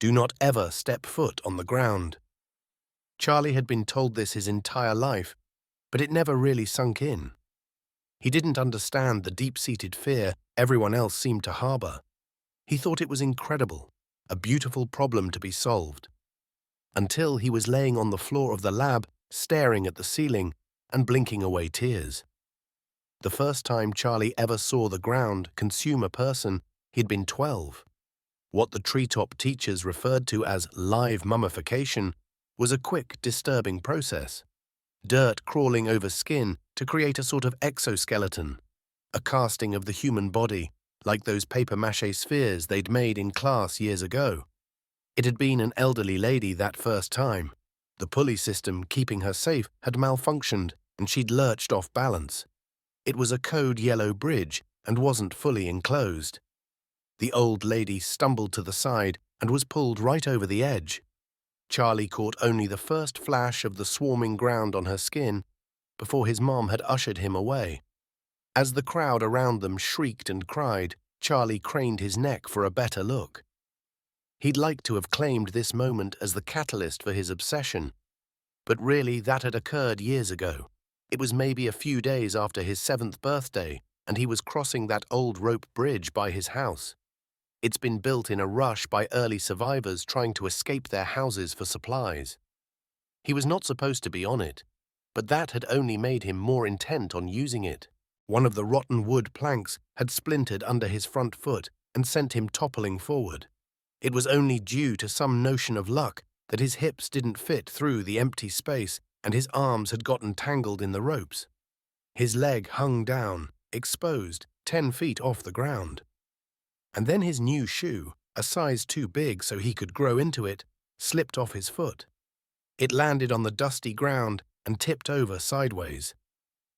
"Do not ever step foot on the ground." Charlie had been told this his entire life, but it never really sunk in. He didn't understand the deep-seated fear everyone else seemed to harbor. He thought it was incredible, a beautiful problem to be solved. Until he was laying on the floor of the lab, staring at the ceiling and blinking away tears. The first time Charlie ever saw the ground consume a person, he'd been 12. What the treetop teachers referred to as live mummification was a quick, disturbing process. Dirt crawling over skin to create a sort of exoskeleton, a casting of the human body, like those papier-mâché spheres they'd made in class years ago. It had been an elderly lady that first time. The pulley system keeping her safe had malfunctioned, and she'd lurched off balance. It was a code yellow bridge and wasn't fully enclosed. The old lady stumbled to the side and was pulled right over the edge. Charlie caught only the first flash of the swarming ground on her skin before his mom had ushered him away. As the crowd around them shrieked and cried, Charlie craned his neck for a better look. He'd like to have claimed this moment as the catalyst for his obsession, but really that had occurred years ago. It was maybe a few days after his 7th birthday, and he was crossing that old rope bridge by his house. It's been built in a rush by early survivors trying to escape their houses for supplies. He was not supposed to be on it, but that had only made him more intent on using it. One of the rotten wood planks had splintered under his front foot and sent him toppling forward. It was only due to some notion of luck that his hips didn't fit through the empty space and his arms had gotten tangled in the ropes. His leg hung down, exposed, 10 feet off the ground. And then his new shoe, a size too big so he could grow into it, slipped off his foot. It landed on the dusty ground and tipped over sideways.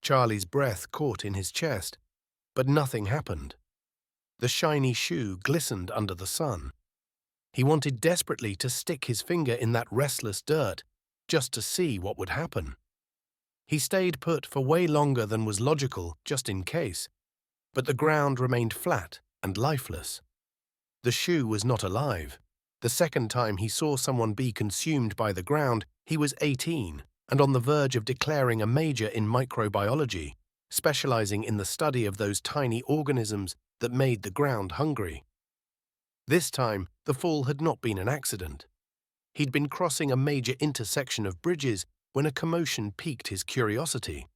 Charlie's breath caught in his chest, but nothing happened. The shiny shoe glistened under the sun. He wanted desperately to stick his finger in that restless dirt just to see what would happen. He stayed put for way longer than was logical, just in case, but the ground remained flat and lifeless. The shoe was not alive. The second time he saw someone be consumed by the ground, he was 18 and on the verge of declaring a major in microbiology, specializing in the study of those tiny organisms that made the ground hungry. This time, the fall had not been an accident. He'd been crossing a major intersection of bridges when a commotion piqued his curiosity.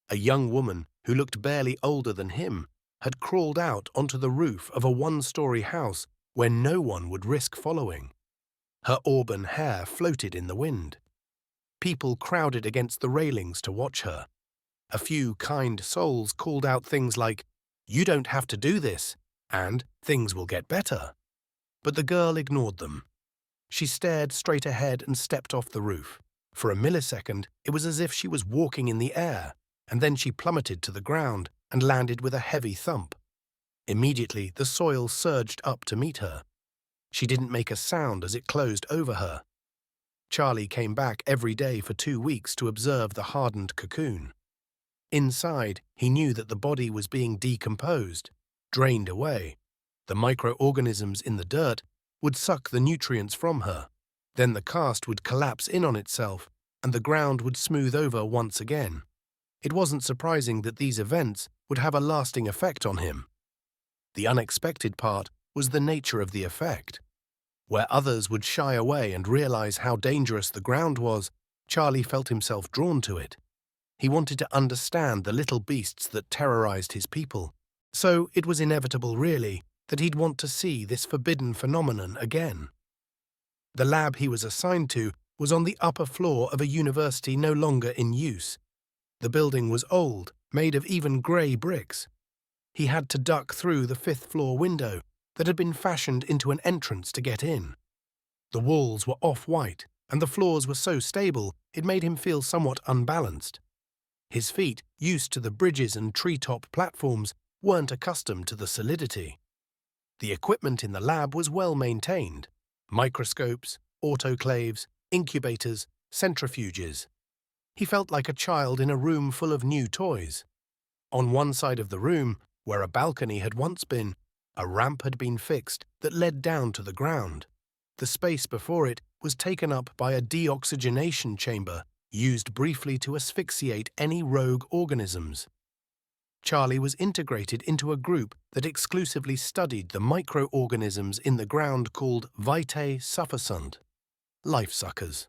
A young woman, who looked barely older than him, had crawled out onto the roof of a one-story house where no one would risk following. Her auburn hair floated in the wind. People crowded against the railings to watch her. A few kind souls called out things like, "You don't have to do this," and "Things will get better." But the girl ignored them. She stared straight ahead and stepped off the roof. For a millisecond, it was as if she was walking in the air, and then she plummeted to the ground and landed with a heavy thump. Immediately, the soil surged up to meet her. She didn't make a sound as it closed over her. Charlie came back every day for 2 weeks to observe the hardened cocoon. Inside, he knew that the body was being decomposed, drained away. The microorganisms in the dirt would suck the nutrients from her. Then the cast would collapse in on itself, and the ground would smooth over once again. It wasn't surprising that these events would have a lasting effect on him. The unexpected part was the nature of the effect. Where others would shy away and realize how dangerous the ground was, Charlie felt himself drawn to it. He wanted to understand the little beasts that terrorized his people. So it was inevitable, really, that he'd want to see this forbidden phenomenon again. The lab he was assigned to was on the upper floor of a university no longer in use. The building was old, made of even grey bricks. He had to duck through the 5th-floor window that had been fashioned into an entrance to get in. The walls were off-white, and the floors were so stable it made him feel somewhat unbalanced. His feet, used to the bridges and treetop platforms, weren't accustomed to the solidity. The equipment in the lab was well maintained: microscopes, autoclaves, incubators, centrifuges. He felt like a child in a room full of new toys. On one side of the room, where a balcony had once been, a ramp had been fixed that led down to the ground. The space before it was taken up by a deoxygenation chamber used briefly to asphyxiate any rogue organisms. Charlie was integrated into a group that exclusively studied the microorganisms in the ground called vitae sufferunt, life suckers.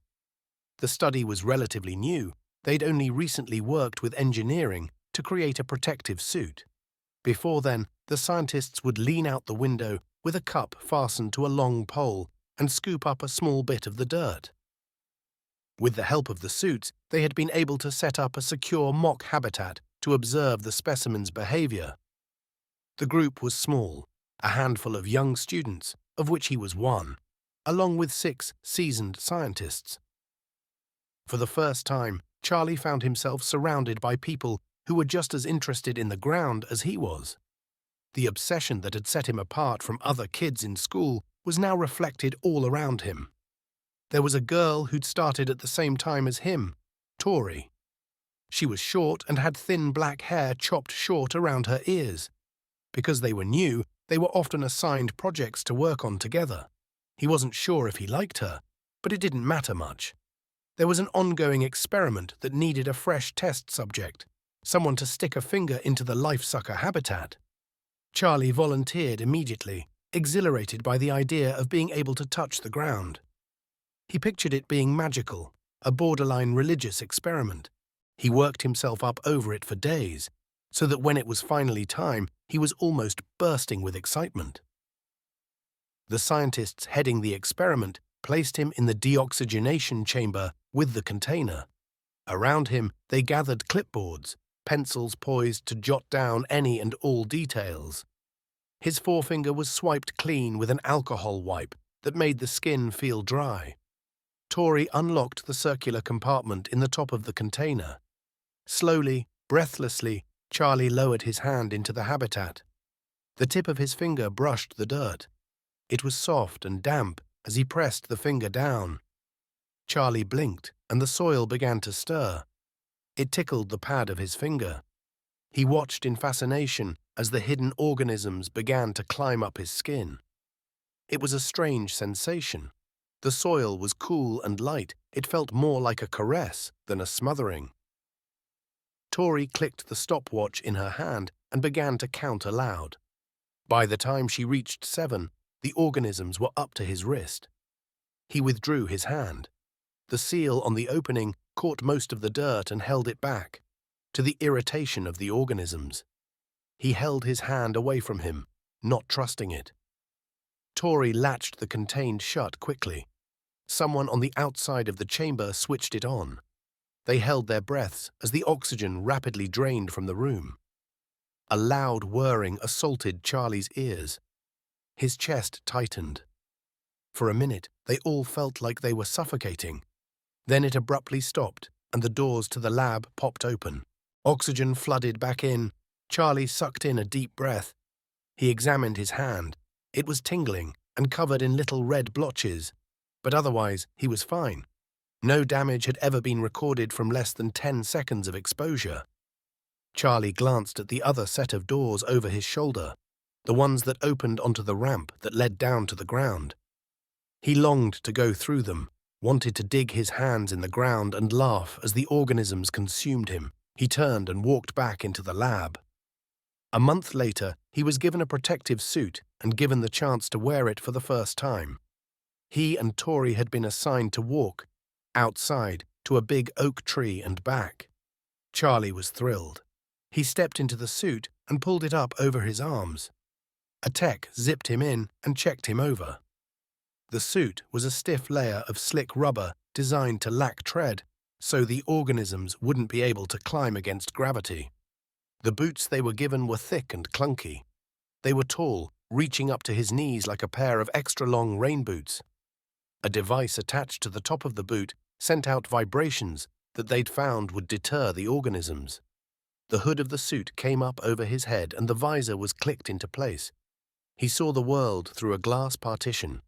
The study was relatively new. They'd only recently worked with engineering to create a protective suit. Before then, the scientists would lean out the window with a cup fastened to a long pole and scoop up a small bit of the dirt. With the help of the suits, they had been able to set up a secure mock habitat to observe the specimen's behavior. The group was small, a handful of young students, of which he was one, along with 6 seasoned scientists. For the first time, Charlie found himself surrounded by people who were just as interested in the ground as he was. The obsession that had set him apart from other kids in school was now reflected all around him. There was a girl who'd started at the same time as him, Tori. She was short and had thin black hair chopped short around her ears. Because they were new, they were often assigned projects to work on together. He wasn't sure if he liked her, but it didn't matter much. There was an ongoing experiment that needed a fresh test subject, someone to stick a finger into the life-sucker habitat. Charlie volunteered immediately, exhilarated by the idea of being able to touch the ground. He pictured it being magical, a borderline religious experiment. He worked himself up over it for days, so that when it was finally time, he was almost bursting with excitement. The scientists heading the experiment placed him in the deoxygenation chamber with the container. Around him, they gathered clipboards, pencils poised to jot down any and all details. His forefinger was swiped clean with an alcohol wipe that made the skin feel dry. Tori unlocked the circular compartment in the top of the container. Slowly, breathlessly, Charlie lowered his hand into the habitat. The tip of his finger brushed the dirt. It was soft and damp as he pressed the finger down. Charlie blinked, and the soil began to stir. It tickled the pad of his finger. He watched in fascination as the hidden organisms began to climb up his skin. It was a strange sensation. The soil was cool and light. It felt more like a caress than a smothering. Tori clicked the stopwatch in her hand and began to count aloud. By the time she reached 7, the organisms were up to his wrist. He withdrew his hand. The seal on the opening caught most of the dirt and held it back, to the irritation of the organisms. He held his hand away from him, not trusting it. Tori latched the contained shut quickly. Someone on the outside of the chamber switched it on. They held their breaths as the oxygen rapidly drained from the room. A loud whirring assaulted Charlie's ears. His chest tightened. For a minute, they all felt like they were suffocating. Then it abruptly stopped, and the doors to the lab popped open. Oxygen flooded back in. Charlie sucked in a deep breath. He examined his hand. It was tingling and covered in little red blotches, but otherwise he was fine. No damage had ever been recorded from less than 10 seconds of exposure. Charlie glanced at the other set of doors over his shoulder, the ones that opened onto the ramp that led down to the ground. He longed to go through them, wanted to dig his hands in the ground and laugh as the organisms consumed him. He turned and walked back into the lab. A month later, he was given a protective suit and given the chance to wear it for the first time. He and Tori had been assigned to walk outside to a big oak tree and back. Charlie was thrilled. He stepped into the suit and pulled it up over his arms. A tech zipped him in and checked him over. The suit was a stiff layer of slick rubber designed to lack tread, so the organisms wouldn't be able to climb against gravity. The boots they were given were thick and clunky. They were tall, reaching up to his knees like a pair of extra-long rain boots. A device attached to the top of the boot sent out vibrations that they'd found would deter the organisms. The hood of the suit came up over his head and the visor was clicked into place. He saw the world through a glass partition.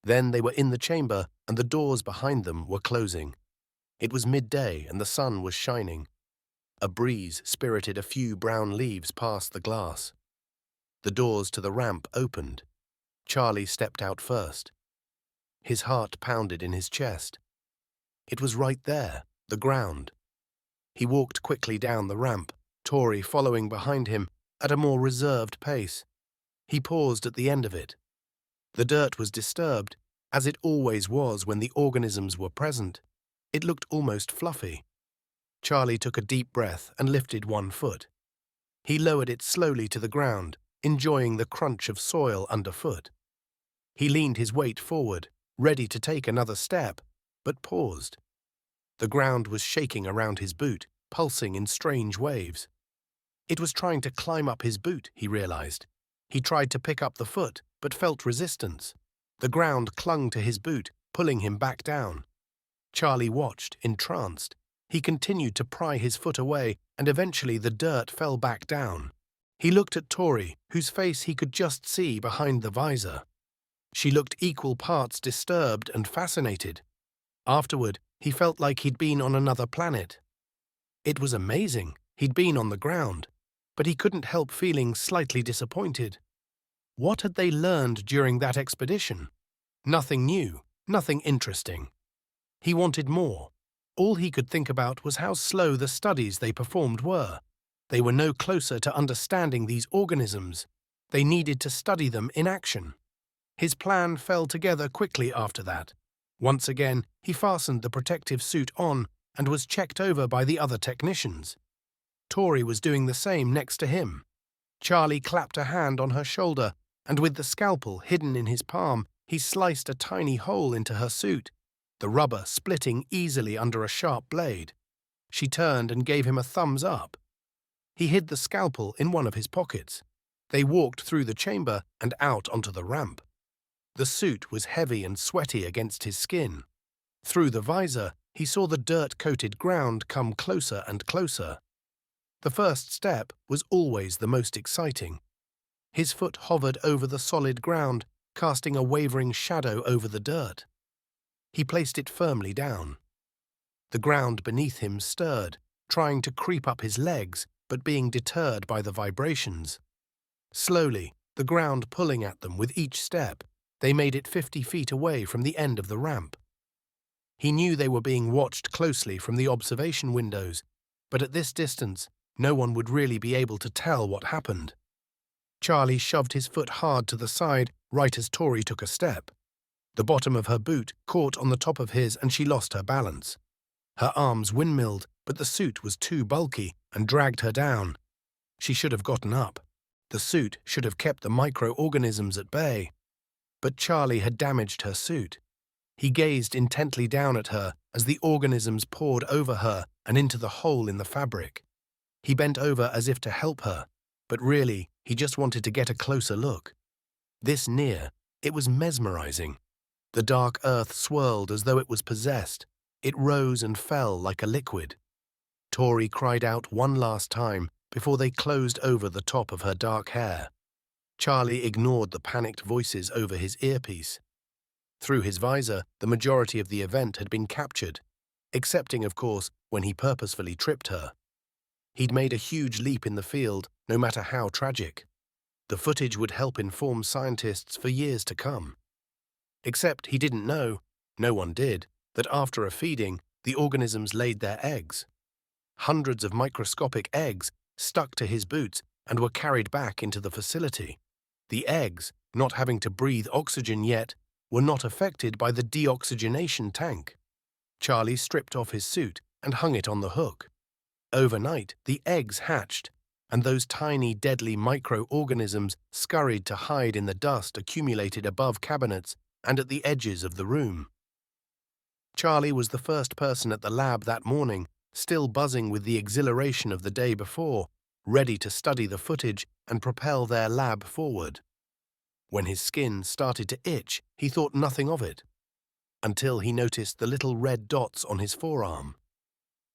Then they were in the chamber and the doors behind them were closing. It was midday and the sun was shining. A breeze spirited a few brown leaves past the glass. The doors to the ramp opened. Charlie stepped out first. His heart pounded in his chest. It was right there, the ground. He walked quickly down the ramp, Tori following behind him at a more reserved pace. He paused at the end of it. The dirt was disturbed, as it always was when the organisms were present. It looked almost fluffy. Charlie took a deep breath and lifted one foot. He lowered it slowly to the ground, enjoying the crunch of soil underfoot. He leaned his weight forward, ready to take another step, but paused. The ground was shaking around his boot, pulsing in strange waves. It was trying to climb up his boot, he realized. He tried to pick up the foot, but felt resistance. The ground clung to his boot, pulling him back down. Charlie watched, entranced. He continued to pry his foot away, and eventually the dirt fell back down. He looked at Tori, whose face he could just see behind the visor. She looked equal parts disturbed and fascinated. Afterward, he felt like he'd been on another planet. It was amazing. He'd been on the ground, but he couldn't help feeling slightly disappointed. What had they learned during that expedition? Nothing new, nothing interesting. He wanted more. All he could think about was how slow the studies they performed were. They were no closer to understanding these organisms. They needed to study them in action. His plan fell together quickly after that. Once again, he fastened the protective suit on and was checked over by the other technicians. Tori was doing the same next to him. Charlie clapped a hand on her shoulder, and with the scalpel hidden in his palm, he sliced a tiny hole into her suit, the rubber splitting easily under a sharp blade. She turned and gave him a thumbs up. He hid the scalpel in one of his pockets. They walked through the chamber and out onto the ramp. The suit was heavy and sweaty against his skin. Through the visor, he saw the dirt-coated ground come closer and closer. The first step was always the most exciting. His foot hovered over the solid ground, casting a wavering shadow over the dirt. He placed it firmly down. The ground beneath him stirred, trying to creep up his legs, but being deterred by the vibrations. Slowly, the ground pulling at them with each step, they made it 50 feet away from the end of the ramp. He knew they were being watched closely from the observation windows, but at this distance, no one would really be able to tell what happened. Charlie shoved his foot hard to the side right as Tori took a step. The bottom of her boot caught on the top of his and she lost her balance. Her arms windmilled, but the suit was too bulky and dragged her down. She should have gotten up. The suit should have kept the microorganisms at bay. But Charlie had damaged her suit. He gazed intently down at her as the organisms poured over her and into the hole in the fabric. He bent over as if to help her, but really, he just wanted to get a closer look. This near, it was mesmerizing. The dark earth swirled as though it was possessed. It rose and fell like a liquid. Tori cried out one last time before they closed over the top of her dark hair. Charlie ignored the panicked voices over his earpiece. Through his visor, the majority of the event had been captured, excepting, of course, when he purposefully tripped her. He'd made a huge leap in the field, no matter how tragic. The footage would help inform scientists for years to come. Except he didn't know, no one did, that after a feeding, the organisms laid their eggs. Hundreds of microscopic eggs stuck to his boots and were carried back into the facility. The eggs, not having to breathe oxygen yet, were not affected by the deoxygenation tank. Charlie stripped off his suit and hung it on the hook. Overnight, the eggs hatched, and those tiny, deadly microorganisms scurried to hide in the dust accumulated above cabinets and at the edges of the room. Charlie was the first person at the lab that morning, still buzzing with the exhilaration of the day before, ready to study the footage and propel their lab forward. When his skin started to itch, he thought nothing of it, until he noticed the little red dots on his forearm.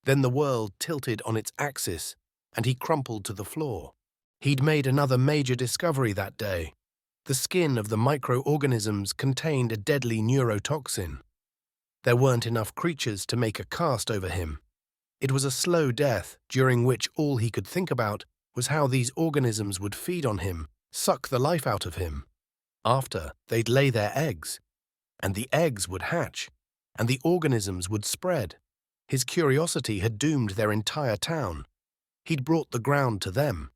Then the world tilted on its axis, and he crumpled to the floor. He'd made another major discovery that day. The skin of the microorganisms contained a deadly neurotoxin. There weren't enough creatures to make a cast over him. It was a slow death, during which all he could think about was how these organisms would feed on him, suck the life out of him. After, they'd lay their eggs. and the eggs would hatch, and the organisms would spread. His curiosity had doomed their entire town. He'd brought the ground to them.